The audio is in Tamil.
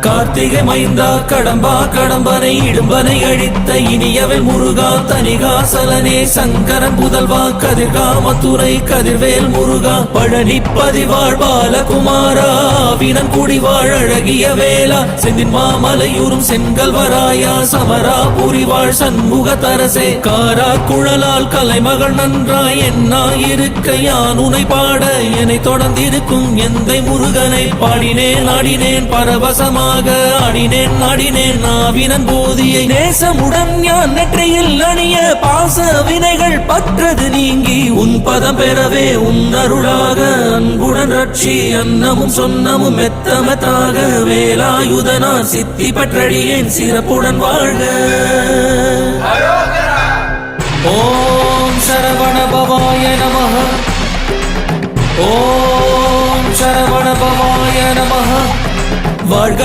கார்த்திகை மைந்தா கடம்பா கடம்பனை இடும்பனை அழித்த இனியவன் முருகா தனிகாசலனே சங்கரன் புதல்வா கதிர்காமத்துறை கதிர்வேல் முருகா பழனி பதிவாழ் பாலகுமாரா வினன் குடிவாழ் அழகிய வேளா செந்தின் மாமலையூரும் செங்கல்வராயா சமரா புரிவாழ் சண்முக தரசே காரா குழலால் கலைமகள் நன்றாய் என்னாயிருக்க யான் உனை பாட என்னை தொடர்ந்திருக்கும் எந்தை முருகனை பாடினேன் ஆடினேன் பரவசமாக ஆடினேன் நாடினேன் நாவினன் போதியை நேசமுடன் ஞான் நெற்றியில் அணிய பாச வினைகள் பற்றது நீங்கி உன் பதம் பெறவே உன் அருளாக அன்புடன் ரட்சி அன்னமும் சொன்னமும் மெத்தமத்தாக வேலாயுதனார் சித்தி பற்றடியேன் சிறப்புடன் வாழ்க. ஓம் சரவண பவாய நமஹ. ஓம் சரவண பவாய நமஹ. வாழ்க.